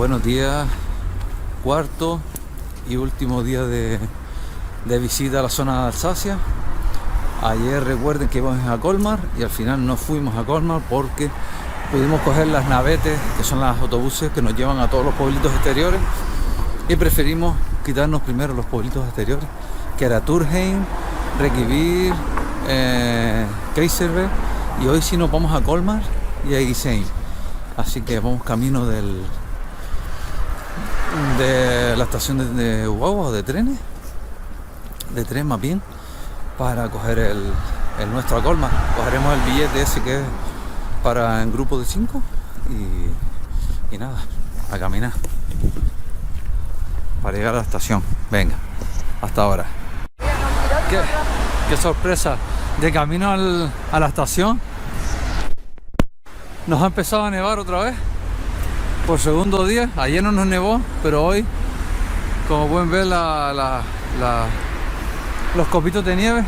Buenos días, cuarto y último día de visita a la zona de Alsacia. Ayer recuerden que íbamos a Colmar y al final no fuimos a Colmar porque pudimos coger las navetes, que son los autobuses que nos llevan a todos los pueblitos exteriores, y preferimos quitarnos primero los pueblitos exteriores, que era Turheim, Reykjavik, Kaiserberg, y hoy sí nos vamos a Colmar y a Eggisheim. Así que vamos camino de la estación de guagua o de trenes, de tren más bien, para coger el nuestro a Colmar. Cogeremos el billete ese que es para en grupo de 5 y nada, a caminar para llegar a la estación. Venga, hasta ahora. Qué sorpresa, de camino a la estación nos ha empezado a nevar otra vez por segundo día. Ayer no nos nevó, pero hoy, como pueden ver, los copitos de nieve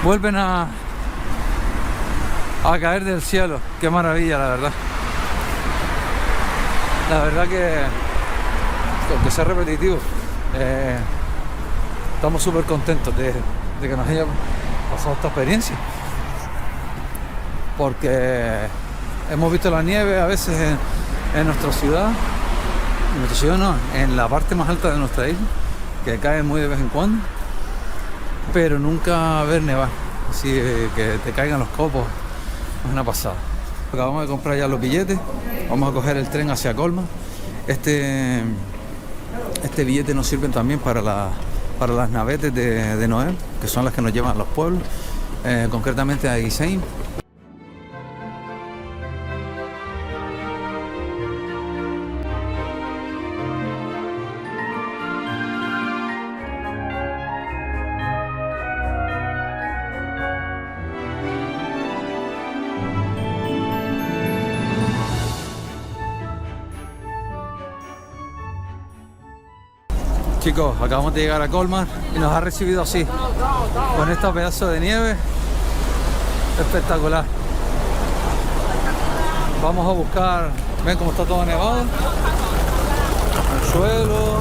vuelven a caer del cielo. Qué maravilla, la verdad. La verdad que, aunque sea repetitivo, estamos súper contentos de que nos haya pasado esta experiencia, porque hemos visto la nieve a veces en nuestra ciudad. En nuestra ciudad no, en la parte más alta de nuestra isla, que cae muy de vez en cuando, pero nunca ver nevar, así que te caigan los copos, es una pasada. Acabamos de comprar ya los billetes, vamos a coger el tren hacia Colmar. Este billete nos sirve también para las navetes de Noel, que son las que nos llevan a los pueblos, concretamente a Eggisheim. Chicos, acabamos de llegar a Colmar y nos ha recibido así, con este pedazo de nieve espectacular. Vamos a buscar, ven cómo está todo nevado, el suelo,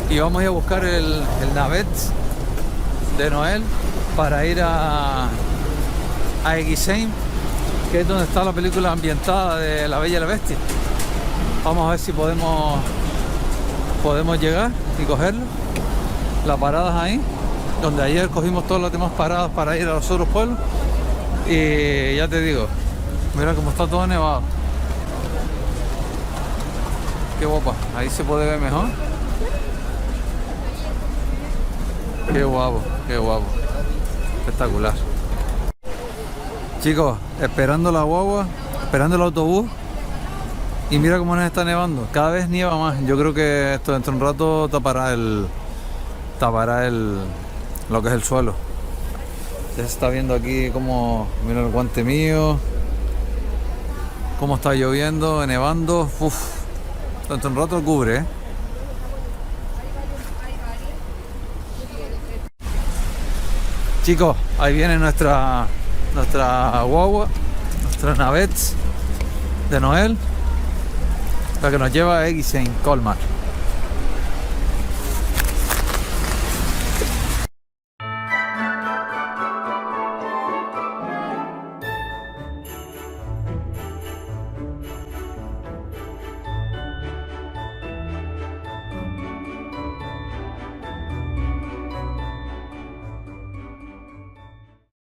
y vamos a ir a buscar el navet de Noel para ir a Eggisheim, que es donde está la película ambientada de La Bella y la Bestia. Vamos a ver si podemos llegar y cogerlo. La parada es ahí, donde ayer cogimos todas las demás paradas para ir a los otros pueblos. Y ya te digo, mira cómo está todo nevado. Qué guapa, ahí se puede ver mejor. Qué guapo, espectacular. Chicos, esperando la guagua, esperando el autobús. Y mira cómo nos está nevando, cada vez nieva más. Yo creo que esto dentro de un rato tapará lo que es el suelo. Ya se está viendo aquí como, mira el guante mío, cómo está lloviendo, nevando. Uf, dentro de un rato lo cubre, ¿eh? Chicos, ahí viene nuestra guagua, nuestra navet de Noel, la que nos lleva a Eggisheim, Colmar.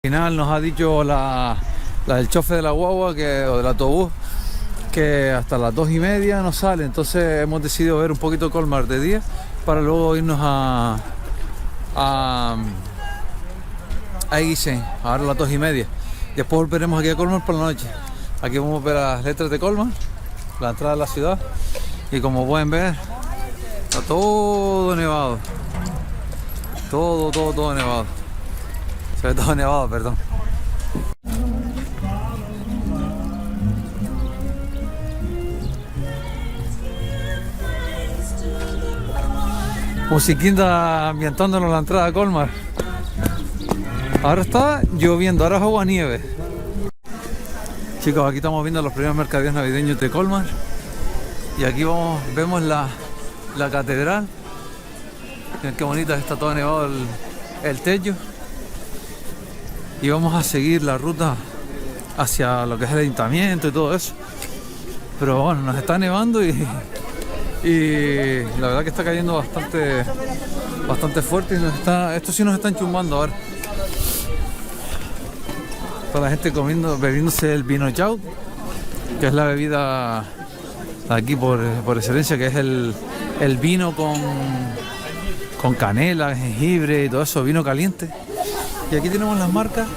Al final nos ha dicho la del chofer de la guagua o del autobús que hasta las 2:30 nos sale. Entonces hemos decidido ver un poquito Colmar de día para luego irnos a Eggisheim, ahora a las 2:30. Después volveremos aquí a Colmar por la noche. Aquí vamos a ver las letras de Colmar, la entrada de la ciudad, y como pueden ver está todo nevado, todo nevado. Se ve todo nevado, perdón. Musiquita ambientándonos la entrada a Colmar. Ahora está lloviendo, ahora es agua nieve. Chicos, aquí estamos viendo los primeros mercadillos navideños de Colmar. Y aquí vemos la catedral. Miren qué bonita, está todo nevado el techo. Y vamos a seguir la ruta hacia lo que es el ayuntamiento y todo eso. Pero bueno, nos está nevando y la verdad que está cayendo bastante fuerte y esto sí nos está enchumbando ahora. Toda la gente bebiéndose el vino chaud, que es la bebida aquí por excelencia, que es el vino con canela, jengibre y todo eso, vino caliente. Y aquí tenemos las marcas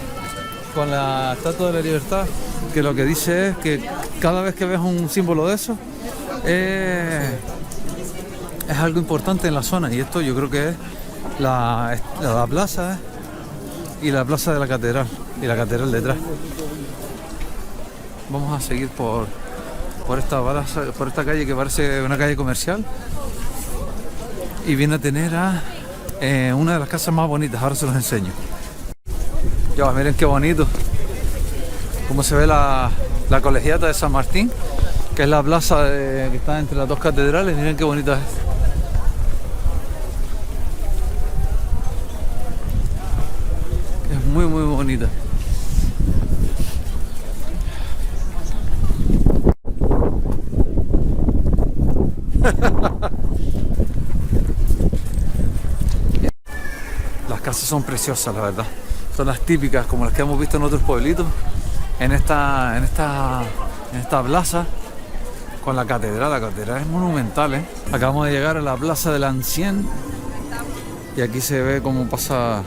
con la Estatua de la Libertad, que lo que dice es que cada vez que ves un símbolo de eso es algo importante en la zona. Y esto yo creo que es la plaza y la plaza de la catedral y la catedral detrás. Vamos a seguir por esta calle que parece una calle comercial y viene a tener una de las casas más bonitas. Ahora se los enseño. Ya, miren qué bonito cómo se ve la colegiata de San Martín, que es la plaza que está entre las dos catedrales. Miren qué bonita es. Es muy bonita. Las casas son preciosas, la verdad. Son las típicas, como las que hemos visto en otros pueblitos. En esta plaza con la catedral es monumental, ¿eh? Acabamos de llegar a la plaza del Ancien y aquí se ve cómo pasa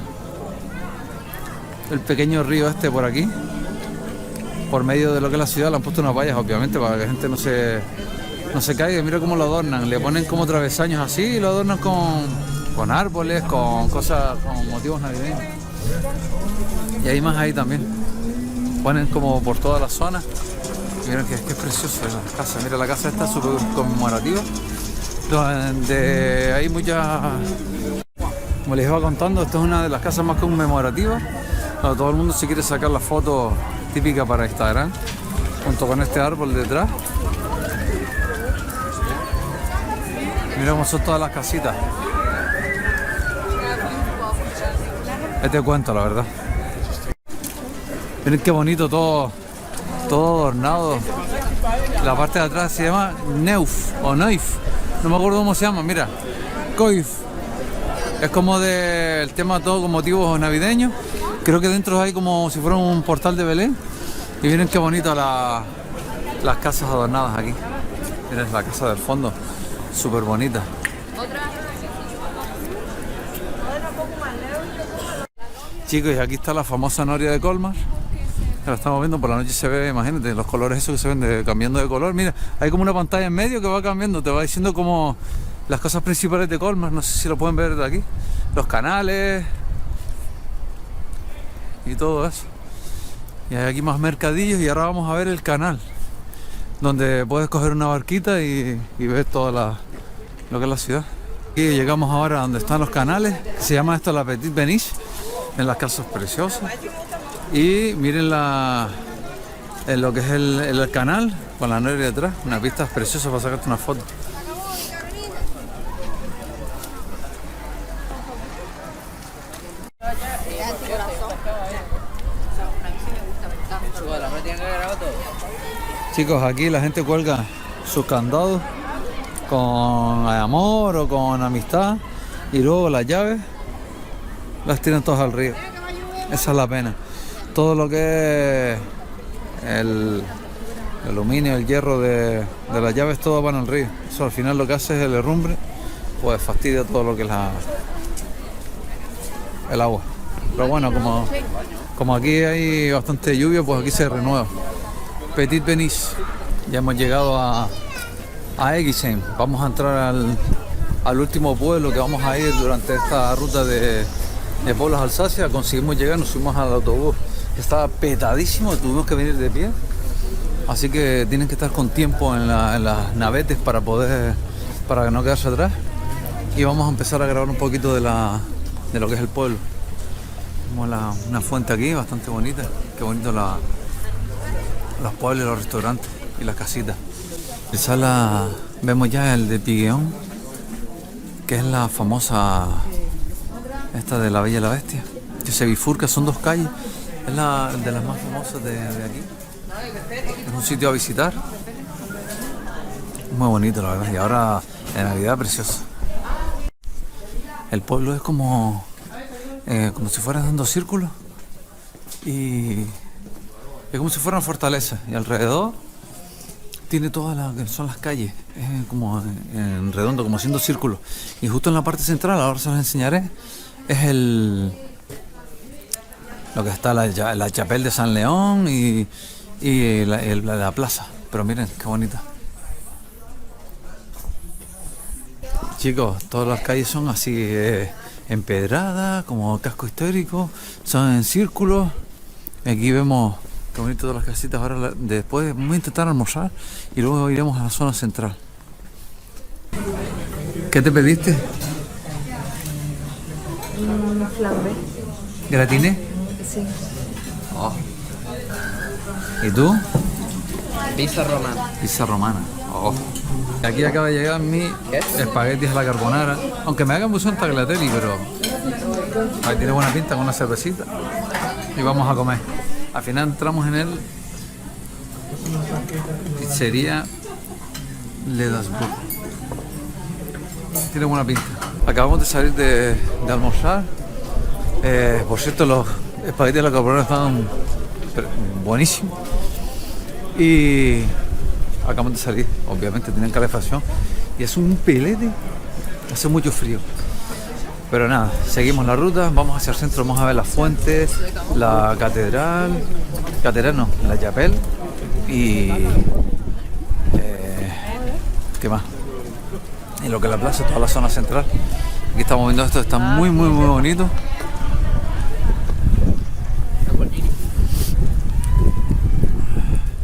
el pequeño río este por aquí, por medio de lo que es la ciudad. Le han puesto unas vallas, obviamente, para que la gente no se caiga. Mira cómo lo adornan, le ponen como travesaños así y lo adornan con árboles, con cosas, con motivos navideños. Y hay más ahí también, ponen como por toda la zona. Miren que es precioso la casa. Mira, la casa esta es súper conmemorativa, donde hay muchas, como les iba contando, esta es una de las casas más conmemorativas, donde todo el mundo se quiere sacar la foto típica para Instagram, junto con este árbol detrás. Mira cómo son todas las casitas. Este cuento, la verdad. Miren qué bonito todo adornado. La parte de atrás se llama Neuf o Neuf, no me acuerdo cómo se llama. Mira, Coif. Es como del tema todo con motivos navideños. Creo que dentro hay como si fuera un portal de Belén. Y miren qué bonito las casas adornadas aquí. Miren la casa del fondo, súper bonita. Chicos, y aquí está la famosa noria de Colmar. La estamos viendo, por la noche se ve, imagínate, los colores esos que se ven cambiando de color. Mira, hay como una pantalla en medio que va cambiando, te va diciendo como las cosas principales de Colmar. No sé si lo pueden ver de aquí. Los canales y todo eso. Y hay aquí más mercadillos y ahora vamos a ver el canal, donde puedes coger una barquita y ver toda lo que es la ciudad. Y llegamos ahora a donde están los canales, que se llama esto la Petite Venice, en las casas preciosas. Y miren en lo que es el canal, con la noria detrás, unas vistas preciosas para sacarte una foto. Chicos, aquí la gente cuelga sus candados con amor o con amistad y luego las llaves las tiran todas al río. Esa es la pena. Todo lo que es el aluminio, el hierro de las llaves, todo van al río. Eso al final lo que hace es el herrumbre, pues fastidia todo lo que es el agua. Pero bueno, como aquí hay bastante lluvia, pues aquí se renueva. Petite Venice. Ya hemos llegado a Eguisheim. Vamos a entrar al último pueblo que vamos a ir durante esta ruta de pueblos Alsacia. Conseguimos llegar, nos subimos al autobús. Estaba petadísimo, tuvimos que venir de pie. Así que tienen que estar con tiempo en las navetes para no quedarse atrás. Y vamos a empezar a grabar un poquito de lo que es el pueblo. Tenemos una fuente aquí bastante bonita. Qué bonito los pueblos y los restaurantes y las casitas. En sala vemos ya el de Pigueón, que es la famosa esta de la Bella y la Bestia, que se bifurca, son dos calles, es la de las más famosas de aquí. Es un sitio a visitar, muy bonito la verdad, y ahora en Navidad precioso. El pueblo es como si fueran dando círculos y es como si fuera una fortaleza, y alrededor tiene todas las que son las calles, es como en redondo, como haciendo círculos, y justo en la parte central, ahora se los enseñaré, es lo que está la Chapelle de San León y la plaza. Pero miren qué bonita. Chicos, todas las calles son así empedradas, como casco histórico, son en círculos. Aquí vemos qué bonito todas las casitas. Ahora después vamos a intentar almorzar y luego iremos a la zona central. ¿Qué te pediste? Flambé. ¿Gratiné? Sí. Oh. ¿Y tú? Pizza romana. Pizza romana. Oh. Aquí acaba de llegar mi espaguetis a la carbonara. Aunque me hagan bución tagliatelle, pero ahí tiene buena pinta con una cervecita. Y vamos a comer. Al final entramos en el pizzería Le Dasbourg. Tiene buena pinta. Acabamos de salir de almorzar. Por cierto, los espaguetis de la carbonara estaban buenísimos. Y acabamos de salir. Obviamente tienen calefacción. Y es un pelete. Hace mucho frío. Pero nada, seguimos la ruta. Vamos hacia el centro. Vamos a ver las fuentes, la catedral. Catedral no, la Chapelle. Y... ¿qué más? Y lo que es la plaza, toda la zona central. Aquí estamos viendo esto, está muy bonito.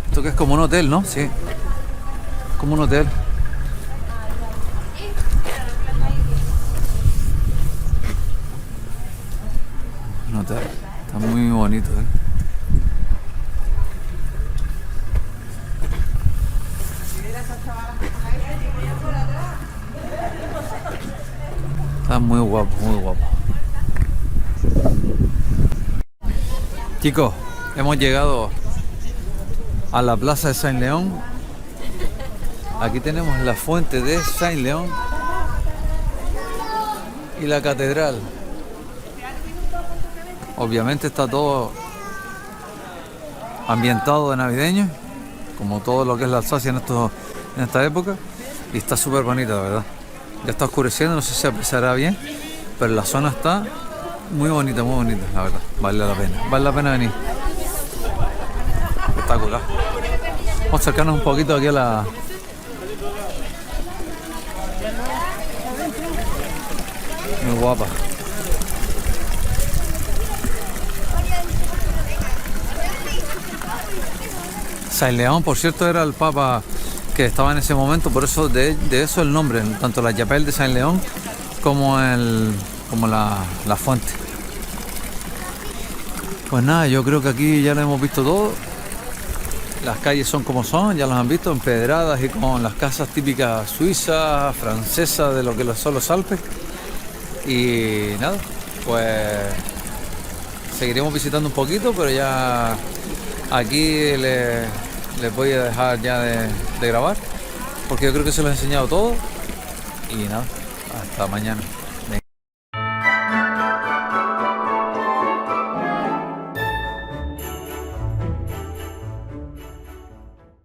Esto que es como un hotel, ¿no? Sí. Como un hotel. Un hotel. Está muy bonito, ¿eh? Está muy guapo, muy guapo. Chicos, hemos llegado a la plaza de Saint León. Aquí tenemos la fuente de Saint León y la catedral. Obviamente está todo ambientado de navideño, como todo lo que es la Alsacia en esta época, y está súper bonita, la verdad. Ya está oscureciendo, no sé si se apreciará bien, pero la zona está muy bonita, la verdad. Vale la pena venir. Espectacular. Vamos a acercarnos un poquito aquí a la... Muy guapa. Saint León, por cierto, era el papa que estaba en ese momento, por eso de eso el nombre, tanto la Chapelle de Saint León como la fuente. Pues nada, yo creo que aquí ya lo hemos visto todo. Las calles son como son, ya las han visto, empedradas y con las casas típicas suizas, francesas, de lo que son los Alpes. Y nada, pues seguiremos visitando un poquito, pero ya aquí les voy a dejar ya de grabar, porque yo creo que se los he enseñado todo. Y nada, hasta mañana.